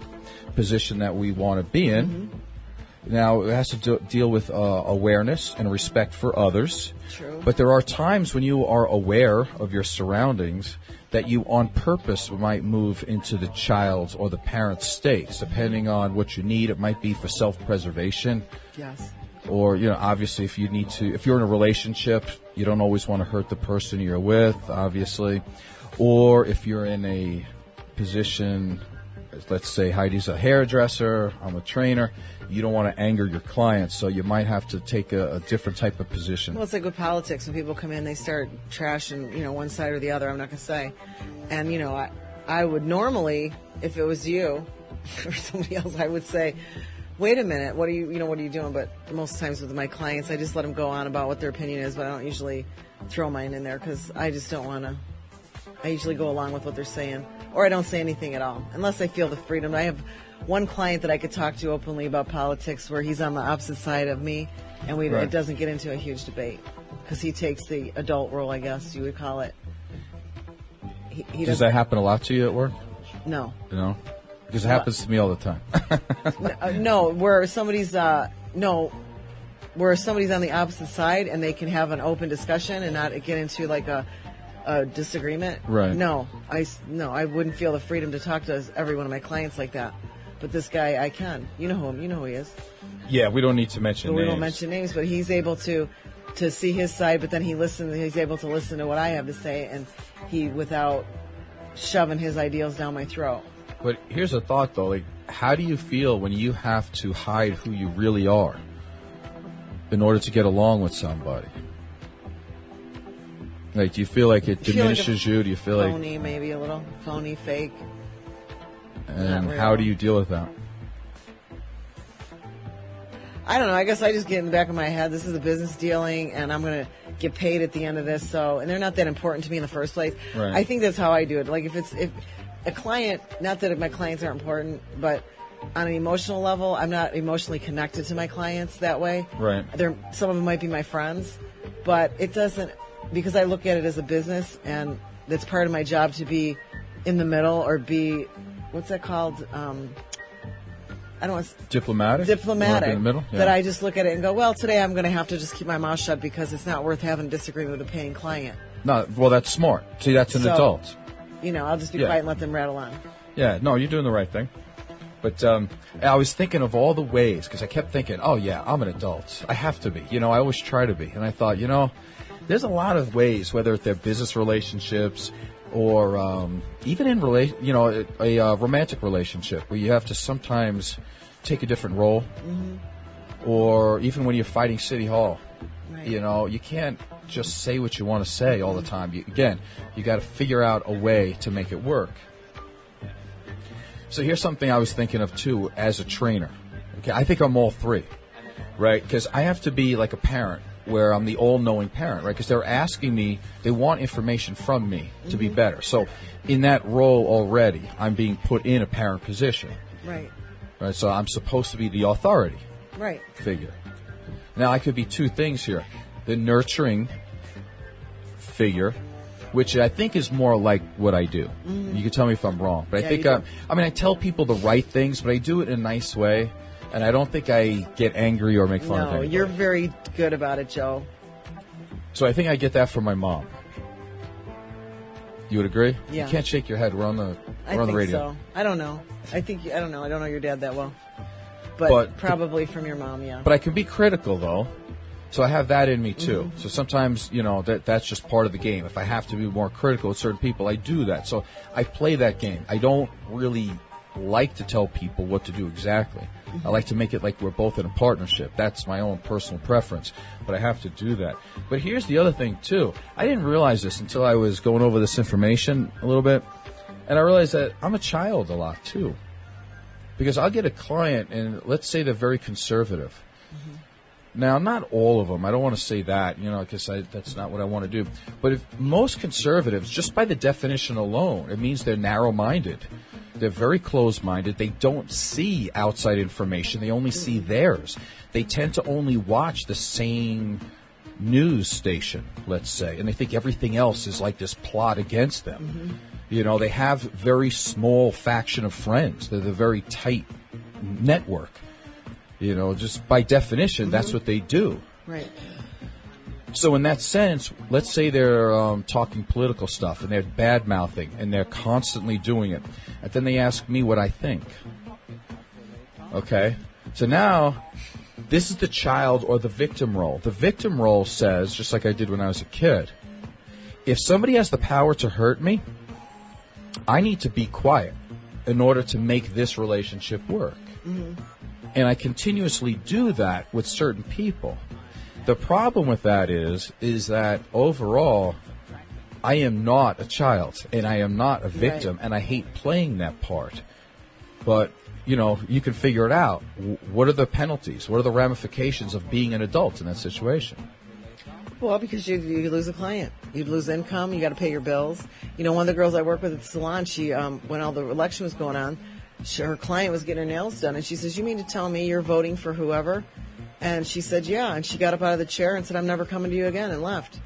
position that we want to be in. Mm-hmm. Now, it has to deal with awareness and respect for others. True. But there are times when you are aware of your surroundings that you on purpose might move into the child's or the parent's states, depending on what you need. It might be for self-preservation. Yes. Or, obviously if you're in a relationship, you don't always want to hurt the person you're with, obviously. Or if you're in a position, let's say Heidi's a hairdresser, I'm a trainer, you don't want to anger your clients, so you might have to take a different type of position. Well, it's like with politics. When people come in, they start trashing, one side or the other, I'm not going to say. And, I would normally, if it was you or somebody else, I would say, wait a minute, what are you doing? But most times with my clients, I just let them go on about what their opinion is, but I don't usually throw mine in there because I just don't want to. I usually go along with what they're saying, or I don't say anything at all, unless I feel the freedom. I have one client that I could talk to openly about politics where he's on the opposite side of me, and it doesn't get into a huge debate because he takes the adult role, I guess you would call it. Does that happen a lot to you at work? No. No? Because it happens to me all the time. No, where somebody's on the opposite side and they can have an open discussion and not get into like a disagreement. Right. No, I wouldn't feel the freedom to talk to every one of my clients like that. But this guy, I can. You know who he is. Yeah, we don't need to mention names. We won't mention names, but he's able to see his side, but then he's able to listen to what I have to say, and without shoving his ideals down my throat. But here's a thought, though. Like, how do you feel when you have to hide who you really are in order to get along with somebody? Like, do you feel like it diminishes you? Do you feel phony, maybe a little phony, fake? And how do you deal with that? I don't know. I guess I just get in the back of my head, this is a business dealing, and I'm going to get paid at the end of this. So, and they're not that important to me in the first place. Right. I think that's how I do it. Like if a client, not that my clients aren't important, but on an emotional level, I'm not emotionally connected to my clients that way. Right. Some of them might be my friends, but it doesn't, because I look at it as a business, and that's part of my job to be in the middle or be, what's that called? I don't want diplomatic. Work in the middle. Yeah. That I just look at it and go, well, today I'm going to have to just keep my mouth shut because it's not worth having a disagreement with a paying client. No, well, that's smart. See, that's an adult. I'll just be quiet and let them rattle on. Yeah, no, you're doing the right thing. But I was thinking of all the ways, because I kept thinking, oh, yeah, I'm an adult. I have to be. I always try to be. And I thought, there's a lot of ways, whether they're business relationships or even in a romantic relationship where you have to sometimes take a different role, or even when you're fighting City Hall. Right. You can't just say what you want to say all the time. You got to figure out a way to make it work. So here's something I was thinking of, too, as a trainer. Okay, I think I'm all three, right? Because I have to be like a parent, where I'm the all-knowing parent, right? Because they're asking me, they want information from me to be better. So in that role already, I'm being put in a parent position. Right. Right. So I'm supposed to be the authority figure. Now, I could be two things here. The nurturing figure, which I think is more like what I do. You can tell me if I'm wrong. But I think, I tell people the right things, but I do it in a nice way. And I don't think I get angry or make fun of anybody. No, you're very good about it, Joe. So I think I get that from my mom. You would agree? Yeah. You can't shake your head. We're on the radio. So. I don't know. I don't know. I don't know your dad that well. But probably from your mom, yeah. But I can be critical, though. So I have that in me, too. So sometimes, that's just part of the game. If I have to be more critical with certain people, I do that. So I play that game. I don't really like to tell people what to do exactly. I like to make it like we're both in a partnership. That's my own personal preference, but I have to do that. But here's the other thing, too. I didn't realize this until I was going over this information a little bit, and I realized that I'm a child a lot, too. Because I'll get a client, and let's say they're very conservative. Now, not all of them. I don't want to say that, because that's not what I want to do. But if most conservatives, just by the definition alone, it means they're narrow-minded. They're very closed-minded. They don't see outside information. They only see theirs. They tend to only watch the same news station, let's say, and they think everything else is like this plot against them. They have very small faction of friends. They're the very tight network. Just by definition, that's what they do. Right. So in that sense, let's say they're talking political stuff and they're bad-mouthing and they're constantly doing it. And then they ask me what I think. Okay? So now, this is the child or the victim role. The victim role says, just like I did when I was a kid, if somebody has the power to hurt me, I need to be quiet in order to make this relationship work. And I continuously do that with certain people. The problem with that is that overall, I am not a child and I am not a victim, and I hate playing that part. But, you can figure it out. What are the penalties? What are the ramifications of being an adult in that situation? Well, because you lose a client. You lose income. You got to pay your bills. One of the girls I work with at the salon, she, when all the election was going on, her client was getting her nails done, and she says, "You mean to tell me you're voting for whoever?" And she said, "Yeah." And she got up out of the chair and said, "I'm never coming to you again," and left.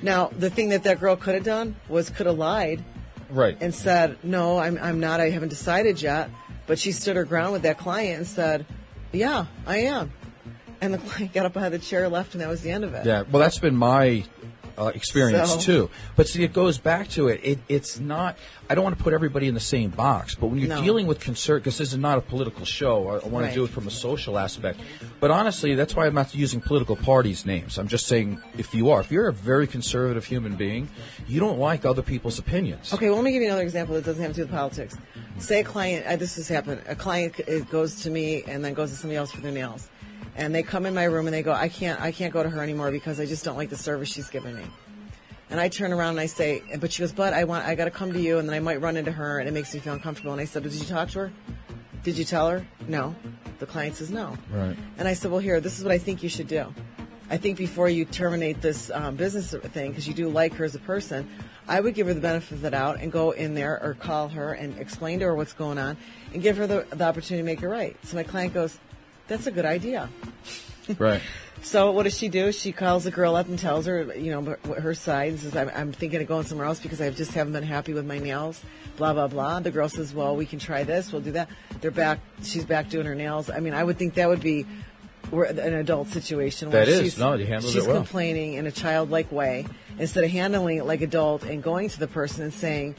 Now, the thing that girl could have done was could have lied, right, and said, "No, I'm not. I haven't decided yet." But she stood her ground with that client and said, "Yeah, I am." And the client got up out of the chair, left, and that was the end of it. Yeah, well, that's been my experience too. But see, it goes back to it. It's not. I don't want to put everybody in the same box. But when you're dealing with concern, because this is not a political show, I want to do it from a social aspect. But honestly, that's why I'm not using political parties' names. I'm just saying, if you're a very conservative human being, you don't like other people's opinions. Okay, well, let me give you another example that doesn't have to do with politics. Say a client. This has happened. A client goes to me and then goes to somebody else for their nails. And they come in my room and they go, I can't go to her anymore because I just don't like the service she's giving me. And I turn around and I say, but she goes, but I got to come to you, and then I might run into her, and it makes me feel uncomfortable. And I said, did you talk to her? Did you tell her? No. The client says no. Right. And I said, well, here, this is what I think you should do. I think before you terminate this business thing, because you do like her as a person, I would give her the benefit of the doubt and go in there or call her and explain to her what's going on and give her the opportunity to make it right. So my client goes, that's a good idea. Right. So what does she do? She calls the girl up and tells her, her side, and says, I'm thinking of going somewhere else because I just haven't been happy with my nails, blah, blah, blah. The girl says, well, we can try this, we'll do that. They're back, she's back doing her nails. I mean, I would think that would be an adult situation. That where is. No, you handled it she's well. complaining in a childlike way instead of handling it like adult and going to the person and saying,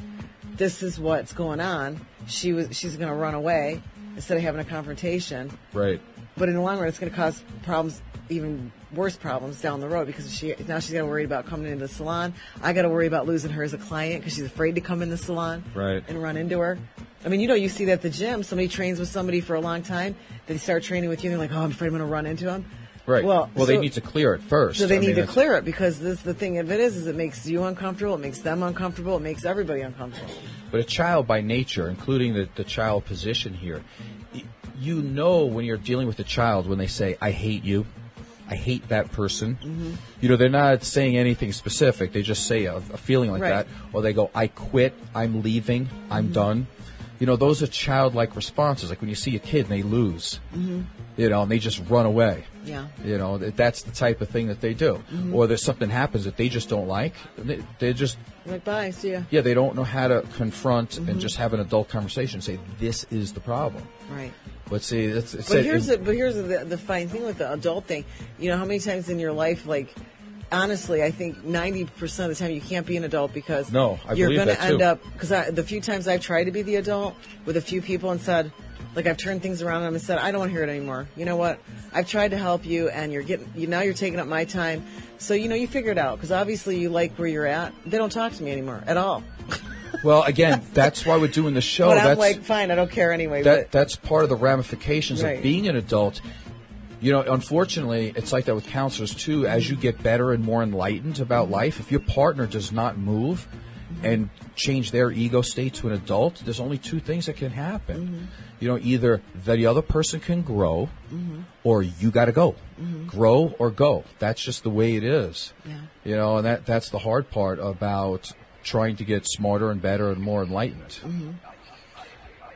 this is what's going on. She's going to run away instead of having a confrontation. Right. But in the long run, it's going to cause problems, even worse problems down the road, because now she's got to worry about coming into the salon. I got to worry about losing her as a client because she's afraid to come in the salon and run into her. I mean, you see that at the gym. Somebody trains with somebody for a long time. They start training with you, and they're like, oh, I'm afraid I'm going to run into him. Right. Well, they need to clear it first. So they need to clear it, because the thing of it is it makes you uncomfortable, it makes them uncomfortable, it makes everybody uncomfortable. But a child by nature, including the child position here, you know when you're dealing with a child when they say, I hate you, I hate that person. Mm-hmm. They're not saying anything specific. They just say a feeling like that. Or they go, I quit, I'm leaving, I'm done. Those are childlike responses. Like when you see a kid and they lose, and they just run away. Yeah. That's the type of thing that they do. Mm-hmm. Or there's something happens that they just don't like. They just... Like, bye, see ya. Yeah, they don't know how to confront and just have an adult conversation and say, this is the problem. Right. But see, here's the fine thing with the adult thing. How many times in your life, like, honestly, I think 90% of the time you can't be an adult because you're going to end up, because the few times I've tried to be the adult with a few people and said, like, I've turned things around on them and said, I don't want to hear it anymore. You know what? I've tried to help you, and now you're taking up my time. So, you figure it out, because obviously you like where you're at. They don't talk to me anymore at all. Well, again, that's why we're doing the show. But I'm like, fine, I don't care anyway. That's part of the ramifications of being an adult. Unfortunately, it's like that with counselors, too. As you get better and more enlightened about life, if your partner does not move and change their ego state to an adult, there's only two things that can happen. Either the other person can grow or you got to go. Grow or go. That's just the way it is. Yeah. And that's the hard part about trying to get smarter and better and more enlightened.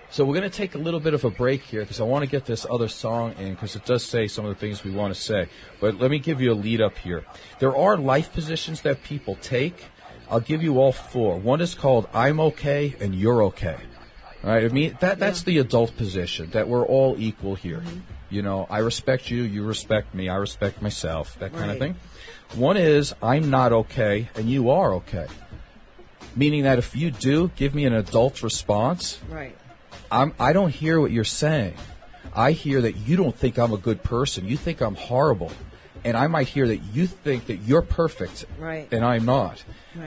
So we're going to take a little bit of a break here because I want to get this other song in because it does say some of the things we want to say. But let me give you a lead up here. There are life positions that people take. I'll give you all four. One is called I'm okay and you're okay. All right, I mean, that's the adult position, that we're all equal here. I respect you, you respect me, I respect myself, that kind of thing. One is I'm not okay and you are okay. Meaning that if you do give me an adult response, I don't hear what you're saying. I hear that you don't think I'm a good person. You think I'm horrible. And I might hear that you think that you're perfect and I'm not.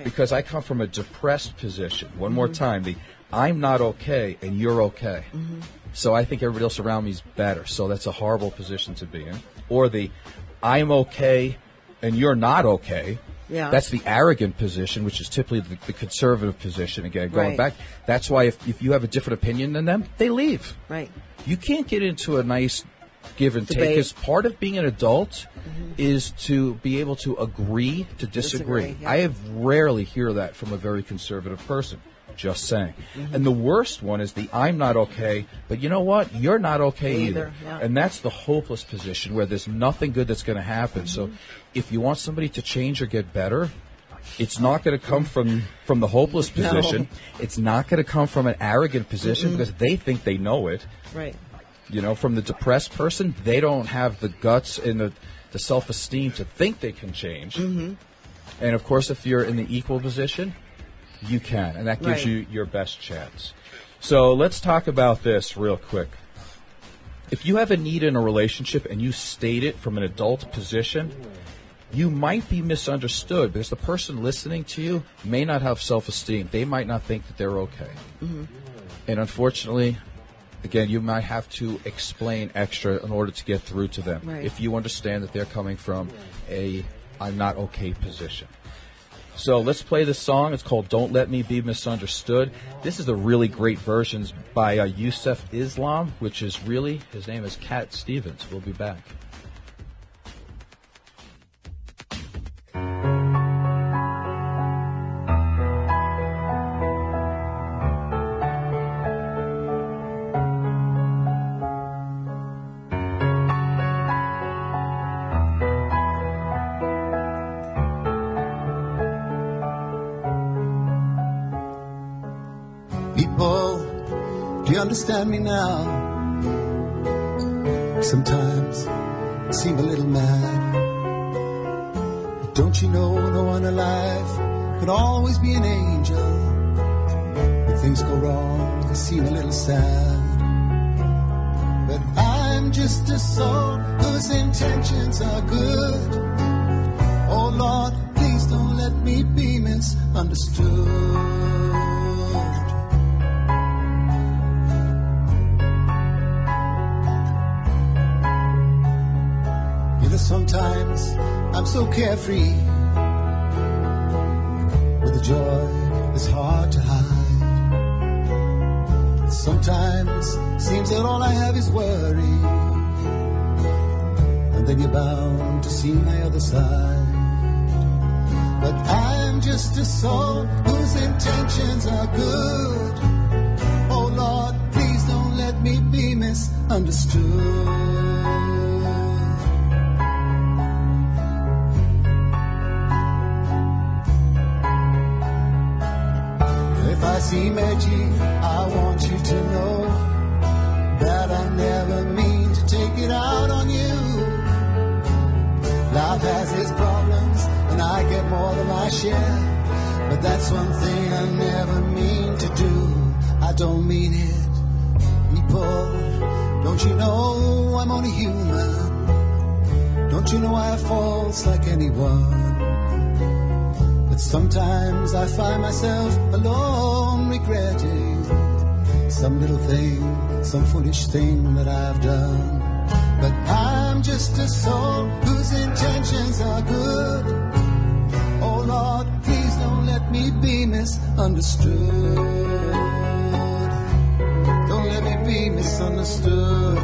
Because I come from a depressed position. One more time, the I'm not okay and you're okay. So I think everybody else around me is better. So that's a horrible position to be in. Or the I'm okay and you're not okay. Yeah. That's the arrogant position, which is typically the conservative position. Again, going back. That's why if you have a different opinion than them, they leave. Right. You can't get into a nice give and take. Because part of being an adult is to be able to agree to disagree. I have rarely hear that from a very conservative person. Just saying. And the worst one is the I'm not okay, but you know what? You're not okay either. Yeah. And that's the hopeless position where there's nothing good that's going to happen. So if you want somebody to change or get better, it's not going to come from the hopeless position. It's not going to come from an arrogant position because they think they know it. Right. From the depressed person, they don't have the guts and the self-esteem to think they can change. And of course, if you're in the equal position, you can, and that gives you your best chance. So let's talk about this real quick. If you have a need in a relationship and you state it from an adult position, you might be misunderstood because the person listening to you may not have self-esteem. They might not think that they're okay. And unfortunately, again, you might have to explain extra in order to get through to them if you understand that they're coming from a I'm not okay position. So let's play this song. It's called Don't Let Me Be Misunderstood. This is a really great version by Yusuf Islam, which is really, his name is Cat Stevens. We'll be back. Do you understand me now? Sometimes I seem a little mad. Don't you know no one alive could always be an angel? When things go wrong, I seem a little sad. But I'm just a soul whose intentions are good. Oh Lord, please don't let me be misunderstood. Sometimes I'm so carefree, with a joy that's hard to hide. Sometimes seems that all I have is worry, and then you're bound to see my other side. But I'm just a soul whose intentions are good. Oh Lord, please don't let me be misunderstood. If I seem edgy, I want you to know that I never mean to take it out on you. Life has its problems, and I get more than my share. But that's one thing I never mean to do. I don't mean it. People, don't you know I'm only human? Don't you know I have faults like anyone? But sometimes I find myself alone regretting some little thing, some foolish thing that I've done. But I'm just a soul whose intentions are good. Oh Lord, please don't let me be misunderstood. Don't let me be misunderstood.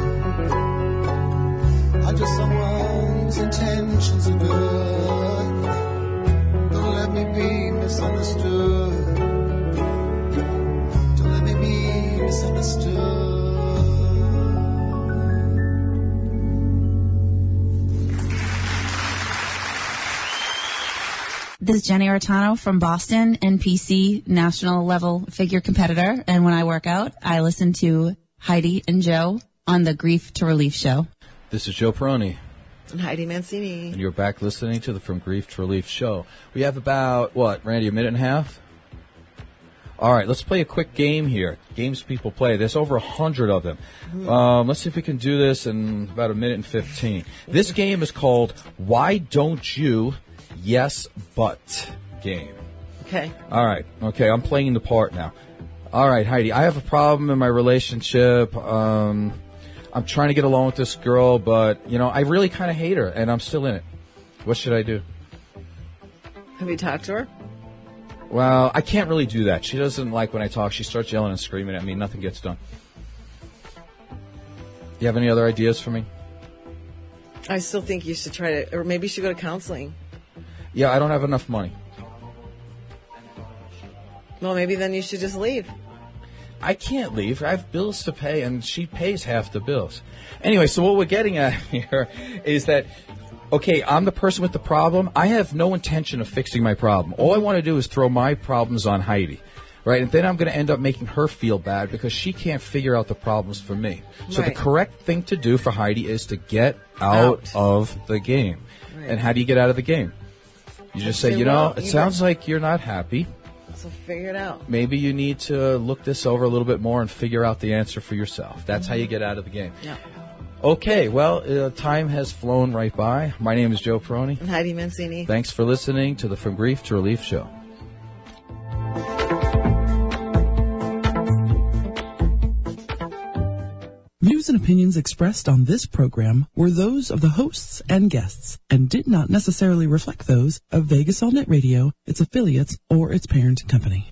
I'm just someone whose intentions are good. Don't let me be misunderstood. Don't let me be misunderstood. This is Jenny Ortano from Boston, NPC national level figure competitor. And when I work out, I listen to Heidi and Joe on the Grief to Relief show. This is Joe Peroni. And Heidi Mancini. And you're back listening to the From Grief to Relief show. We have about, Randy, a minute and a half? All right, let's play a quick game here. Games people play. There's over 100 of them. Let's see if we can do this in about a minute and 15. This game is called Why Don't You Yes But game. Okay. All right. Okay, I'm playing the part now. All right, Heidi, I have a problem in my relationship. I'm trying to get along with this girl, but, I really kind of hate her, and I'm still in it. What should I do? Have you talked to her? Well, I can't really do that. She doesn't like when I talk. She starts yelling and screaming at me. Nothing gets done. You have any other ideas for me? I still think you should try to, or maybe you should go to counseling. Yeah, I don't have enough money. Well, maybe then you should just leave. I can't leave. I have bills to pay, and she pays half the bills. Anyway, so what we're getting at here is that, okay, I'm the person with the problem. I have no intention of fixing my problem. All I want to do is throw my problems on Heidi, right? And then I'm going to end up making her feel bad because she can't figure out the problems for me. So Right. the correct thing to do for Heidi is to get out of the game. Right. And how do you get out of the game? You just say, it sounds like you're not happy. So figure it out. Maybe you need to look this over a little bit more and figure out the answer for yourself. That's how you get out of the game. Yeah. Okay, well, time has flown right by. My name is Joe Peroni. And Heidi Mancini. Thanks for listening to the From Grief to Relief show. Views and opinions opinions expressed on this program were those of the hosts and guests and did not necessarily reflect those of Vegas All Net Radio, its affiliates, or its parent company.